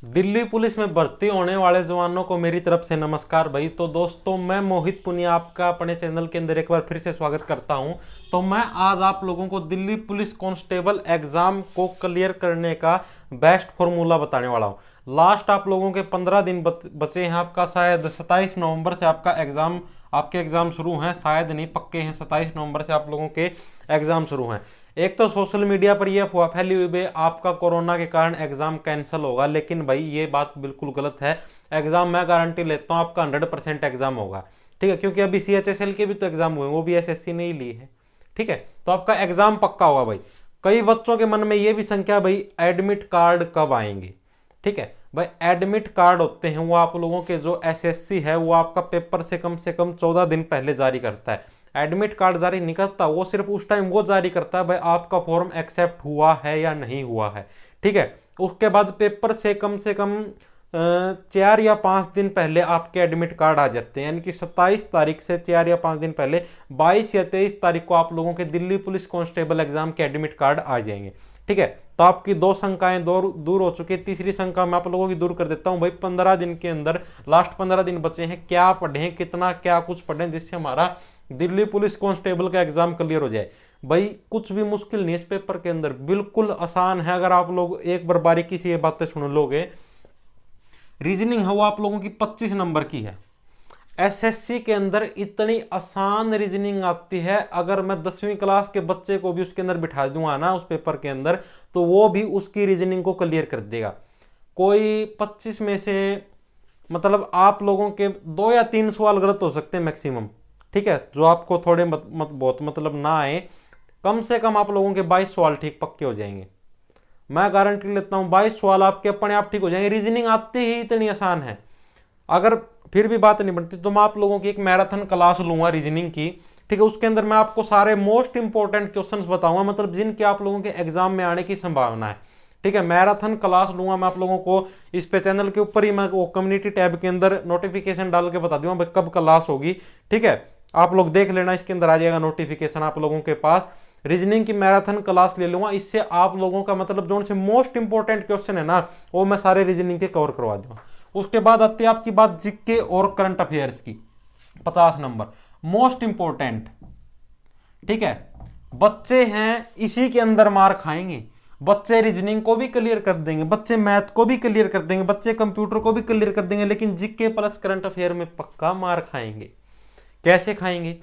Delhi police में भर्ती होने वाले जवानों को मेरी तरफ से नमस्कार भाई। तो दोस्तों, मैं मोहित पुनिया आपका अपने चैनल के अंदर एक बार फिर से स्वागत करता हूं। तो मैं आज आप लोगों को दिल्ली पुलिस कांस्टेबल एग्जाम को क्लियर करने का बेस्ट फॉर्मूला बताने वाला हूं। लास्ट आप लोगों के 15 दिन बचे हैं। आपका शायद 27 नवंबर से आपके एग्जाम शुरू हैं, शायद नहीं, पक्के हैं 27 नवंबर से आप लोगों के एग्जाम शुरू हैं। एक तो सोशल मीडिया पर यह अफवाह फैली हुई है आपका कोरोना के कारण एग्जाम कैंसिल होगा, लेकिन भाई ये बात बिल्कुल गलत है। एग्जाम मैं गारंटी लेता हूँ आपका 100% एग्जाम होगा, ठीक है, क्योंकि अभी CHSL के भी तो एग्जाम हुए, वो भी SSC ने ही ली है, ठीक है। तो आपका एग्जाम पक्का होगा भाई। कई बच्चों के मन में ये भी संख्या भाई एडमिट कार्ड कब आएंगे, ठीक है भाई। एडमिट कार्ड होते हैं वो आप लोगों के जो SSC है वो आपका पेपर से कम 14 दिन पहले जारी करता है। एडमिट कार्ड जारी नहीं करता, वो सिर्फ उस टाइम वो जारी करता है भाई आपका फॉर्म एक्सेप्ट हुआ है या नहीं हुआ है, ठीक है। उसके बाद पेपर से कम 4 या 5 दिन पहले आपके एडमिट कार्ड आ जाते हैं, यानी कि 27 तारीख से 4 या 5 दिन पहले 22 या 23 तारीख को आप लोगों के दिल्ली पुलिस कांस्टेबल एग्जाम के एडमिट कार्ड आ जाएंगे, ठीक है। तो आपकी 2 शंकाएं दूर हो चुकी है। तीसरी शंका मैं आप लोगों की दूर कर देता हूं भाई। 15 दिन के अंदर, लास्ट 15 दिन बचे हैं, क्या पढ़ें, कितना क्या कुछ पढ़ें जिससे हमारा दिल्ली पुलिस कांस्टेबल का एग्जाम क्लियर हो जाए। भाई कुछ भी मुश्किल नहीं इस पेपर के अंदर, बिल्कुल आसान है। अगर आप लोग एक बार बारीकी से ये बातें सुन लोगे। रीजनिंग है वो आप लोगों की 25 नंबर की है। SSC के अंदर इतनी आसान रीजनिंग आती है, अगर मैं 10वीं क्लास के बच्चे को भी उसके अंदर बिठा दूंगा ना उस पेपर के अंदर, तो वो भी उसकी रीजनिंग को क्लियर कर देगा। कोई 25 में से मतलब आप लोगों के 2 या 3 सवाल गलत हो सकते हैं मैक्सिमम, ठीक है, जो आपको थोड़े बहुत मतलब ना आए। कम से कम आप लोगों के 22 सवाल ठीक पक्के हो जाएंगे। मैं गारंटी लेता हूं 22 सवाल आपके अपने आप ठीक हो जाएंगे। रीजनिंग आती ही इतनी आसान है। अगर फिर भी बात नहीं बनती तो मैं आप लोगों की एक मैराथन क्लास लूंगा रीजनिंग की, ठीक है। उसके अंदर मैं आपको सारे मोस्ट इंपॉर्टेंट क्वेश्चंस बताऊंगा, मतलब जिनके आप लोगों के एग्जाम में आने की संभावना है, ठीक है। मैराथन क्लास लूंगा मैं आप लोगों को। इस पे चैनल के ऊपर ही मैं वो कम्युनिटी टैब के अंदर नोटिफिकेशन डाल के बता दूंगा कब क्लास होगी, ठीक है। आप लोग देख लेना, इसके अंदर आ जाएगा नोटिफिकेशन आप लोगों के पास। रीजनिंग की मैराथन क्लास ले लूंगा, इससे आप लोगों का मतलब जो से मोस्ट इंपॉर्टेंट क्वेश्चन है ना वो मैं सारे रीजनिंग के कवर करवा दूंगा। उसके बाद आती है आपकी बात जीके और करंट अफेयर्स की। 50 नंबर मोस्ट इंपॉर्टेंट, ठीक है। बच्चे हैं इसी के अंदर मार खाएंगे। बच्चे रीजनिंग को भी क्लियर कर देंगे, बच्चे मैथ को भी क्लियर कर देंगे, बच्चे कंप्यूटर को भी क्लियर कर देंगे, लेकिन जीके प्लस करंट अफेयर में पक्का मार खाएंगे। कैसे खाएंगे?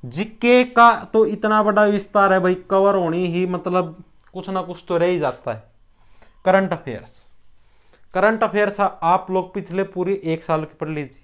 जीके का तो इतना बड़ा विस्तार है भाई, कवर होनी ही मतलब कुछ ना कुछ तो रह ही जाता है। करंट अफेयर्स आप लोग पिछले पूरी 1 साल की पढ़ लीजिए।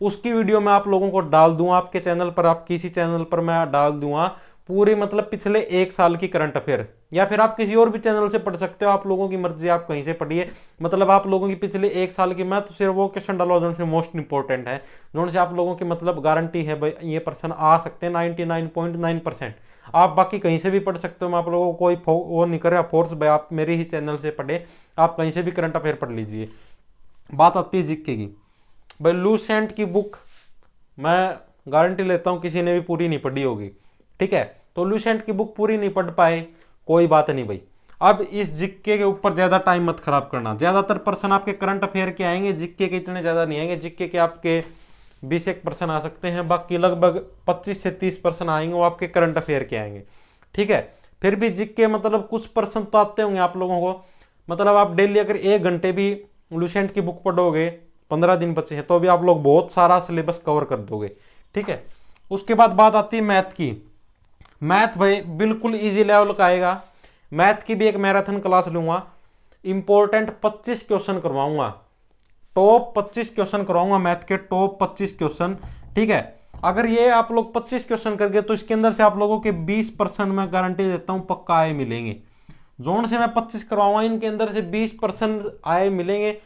उसकी वीडियो मैं आप लोगों को डाल दूंगा आपके चैनल पर, आप किसी चैनल पर मैं डाल दूंगा पूरी मतलब पिछले 1 साल की करंट अफेयर, या फिर आप किसी और भी चैनल से पढ़ सकते हो, आप लोगों की मर्जी, आप कहीं से पढ़िए। मतलब आप लोगों की पिछले 1 साल की, मैं तो सिर्फ वो क्वेश्चन डाला जो से मोस्ट इंपॉर्टेंट है, जो से आप लोगों की मतलब गारंटी है भाई ये पर्सन आ सकते हैं 99.9%। आप बाकी कहीं से भी पढ़ सकते हो, मैं आप लोगों को कोई वो नहीं कर रहा फोर्स भाई आप मेरे ही चैनल से पढ़े, आप कहीं से भी करंट अफेयर पढ़ लीजिए। बात आती है जीके की भाई। लूसेंट की बुक मैं गारंटी लेता हूँ किसी ने भी पूरी नहीं पढ़ी होगी, ठीक है। तो लूसेंट की बुक पूरी नहीं पढ़ पाए, कोई बात नहीं भाई। अब इस जीके के ऊपर ज्यादा टाइम मत खराब करना। ज्यादातर पर्सन आपके करंट अफेयर के आएंगे, जीके के इतने ज्यादा नहीं आएंगे। जीके के आपके 20-1% आ सकते हैं, बाकी लगभग 25 से 30% आएंगे वो आपके करंट अफेयर के आएंगे, ठीक है। फिर भी जीके मतलब कुछ % तो आते होंगे आप लोगों को। मतलब आप डेली अगर 1 घंटे भी लूसेंट की बुक पढ़ोगे, 15 दिन बचे हैं, तो भी आप लोग बहुत सारा सिलेबस कवर कर दोगे, ठीक है। उसके बाद बात आती है मैथ की। मैथ भाई बिल्कुल इजी लेवल का आएगा। मैथ की भी एक मैराथन क्लास लूंगा, इंपॉर्टेंट 25 क्वेश्चन करवाऊंगा, टॉप 25 क्वेश्चन करवाऊंगा मैथ के, टॉप 25 क्वेश्चन, ठीक है। अगर ये आप लोग 25 क्वेश्चन करके तो इसके अंदर से आप लोगों के 20% मैं गारंटी देता हूं पक्का आए मिलेंगे। जोन से मैं 25 करवाऊंगा, इनके अंदर से 20% आए मिलेंगे।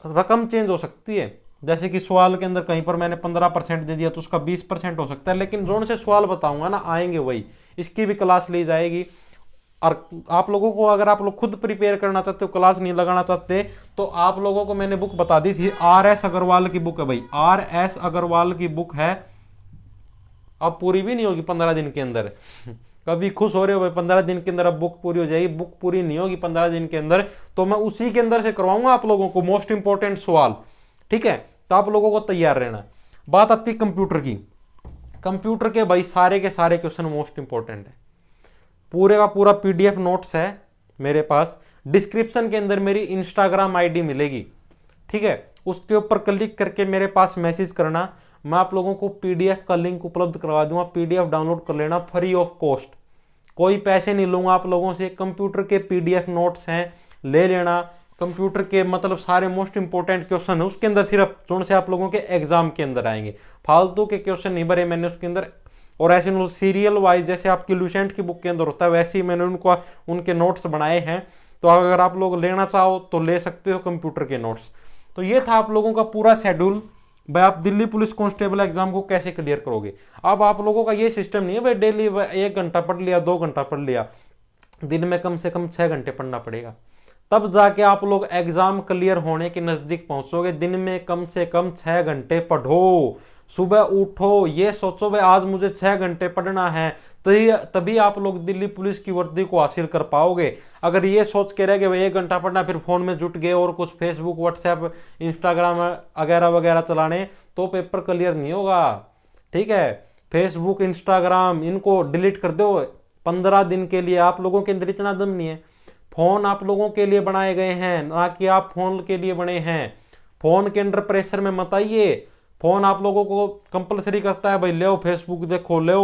रकम चेंज हो सकती है, जैसे कि सवाल के अंदर कहीं पर मैंने 15% दे दिया तो उसका 20% हो सकता है, लेकिन जोन से सवाल बताऊंगा ना आएंगे वही। इसकी भी क्लास ली जाएगी। और आप लोगों को अगर आप लोग खुद प्रिपेयर करना चाहते हो, क्लास नहीं लगाना चाहते, तो आप लोगों को मैंने बुक बता दी थी, RS अग्रवाल की बुक है भाई, RS अग्रवाल की बुक है। अब पूरी भी नहीं होगी 15 दिन के अंदर, कभी खुश हो रहे हो भाई 15 दिन के अंदर अब बुक पूरी हो जाएगी, बुक पूरी नहीं होगी 15 दिन के अंदर, तो मैं उसी के अंदर से करवाऊंगा आप लोगों को मोस्ट इंपॉर्टेंट सवाल। ठीक है, तो आप लोगों को तैयार रहना। बात आती है कंप्यूटर की। कंप्यूटर के भाई सारे के सारे क्वेश्चन मोस्ट इंपॉर्टेंट है, पूरे का पूरा पीडीएफ नोट्स है मेरे पास। डिस्क्रिप्शन के अंदर मेरी इंस्टाग्राम आईडी मिलेगी, ठीक है, उसके ऊपर क्लिक करके मेरे पास मैसेज करना, मैं आप लोगों को पीडीएफ का लिंक उपलब्ध करवा दूंगा। पीडीएफ डाउनलोड कर लेना फ्री ऑफ कॉस्ट, कोई पैसे नहीं लूंगा आप लोगों से। कंप्यूटर के पीडीएफ नोट्स हैं, ले लेना। कंप्यूटर के मतलब सारे मोस्ट इंपोर्टेंट क्वेश्चन है उसके अंदर, सिर्फ जो से आप लोगों के एग्जाम के अंदर आएंगे, फालतू के क्वेश्चन नहीं भरे मैंने उसके अंदर। और ऐसे सीरियल वाइज जैसे आपकी लूसेंट की बुक के अंदर होता है वैसे ही मैंने उनके नोट्स बनाए हैं। तो अगर आप लोग लेना चाहो तो ले सकते हो कंप्यूटर के नोट्स। तो ये था आप लोगों का पूरा शेड्यूल भाई, आप दिल्ली पुलिस कांस्टेबल एग्जाम को कैसे क्लियर करोगे। अब आप लोगों का ये सिस्टम नहीं है भाई डेली 1 घंटा पढ़ लिया 2 घंटा पढ़ लिया, दिन में कम से कम 6 घंटे पढ़ना पड़ेगा, तब जाके आप लोग एग्जाम क्लियर होने के नजदीक पहुंचोगे। दिन में कम से कम 6 घंटे पढ़ो, सुबह उठो, ये सोचो भाई आज मुझे 6 घंटे पढ़ना है, तभी आप लोग दिल्ली पुलिस की वर्दी को हासिल कर पाओगे। अगर ये सोच के रह गए भाई 1 घंटा पढ़ना, फिर फोन में जुट गए और कुछ फेसबुक व्हाट्सएप इंस्टाग्राम वगैरह वगैरह चलाने, तो पेपर क्लियर नहीं होगा। ठीक है, फेसबुक इंस्टाग्राम इनको डिलीट कर दो 15 दिन के लिए। आप लोगों के अंदर इतना दम नहीं है, फोन आप लोगों के लिए बनाए गए हैं, ना कि आप फोन के लिए बने हैं। फोन के अंडर प्रेशर में मत आइए। फोन आप लोगों को कंपलसरी करता है भाई ले फेसबुक देखो, ले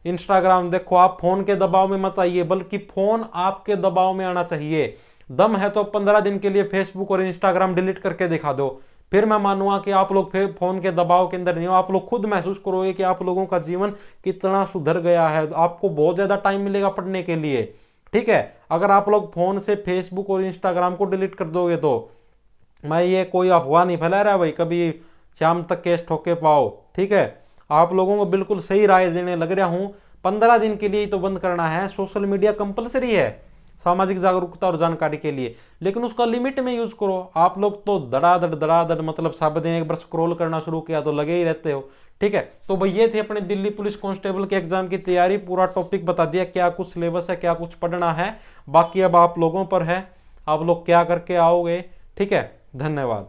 इंस्टाग्राम देखो, आप फोन के दबाव में मत आइए, बल्कि फोन आपके दबाव में आना चाहिए। दम है तो 15 दिन के लिए फेसबुक और इंस्टाग्राम डिलीट करके दिखा दो, फिर मैं मानूंगा कि आप लोग फोन के दबाव के अंदर नहीं हो। आप लोग खुद महसूस करोगे कि आप लोगों का जीवन कितना सुधर गया है, आपको बहुत ज्यादा टाइम मिलेगा पढ़ने के लिए। ठीक है, अगर आप लोग फोन से फेसबुक और इंस्टाग्राम को डिलीट कर दोगे तो मैं ये कोई अफवाह नहीं फैला रहा भाई कभी शाम तक केस ठोके पाओ। ठीक है, आप लोगों को बिल्कुल सही राय देने लग रहा हूं। 15 दिन के लिए ही तो बंद करना है। सोशल मीडिया कंपलसरी है सामाजिक जागरूकता और जानकारी के लिए, लेकिन उसका लिमिट में यूज करो। आप लोग तो धड़ाधड़ मतलब सब दिन एक बार स्क्रॉल करना शुरू किया तो लगे ही रहते हो। ठीक है, तो भाई ये थे अपने दिल्ली पुलिस कांस्टेबल के एग्जाम की तैयारी। पूरा टॉपिक बता दिया, क्या कुछ सिलेबस है, क्या कुछ पढ़ना है। बाकी अब आप लोगों पर है, आप लोग क्या करके आओगे। ठीक है, धन्यवाद।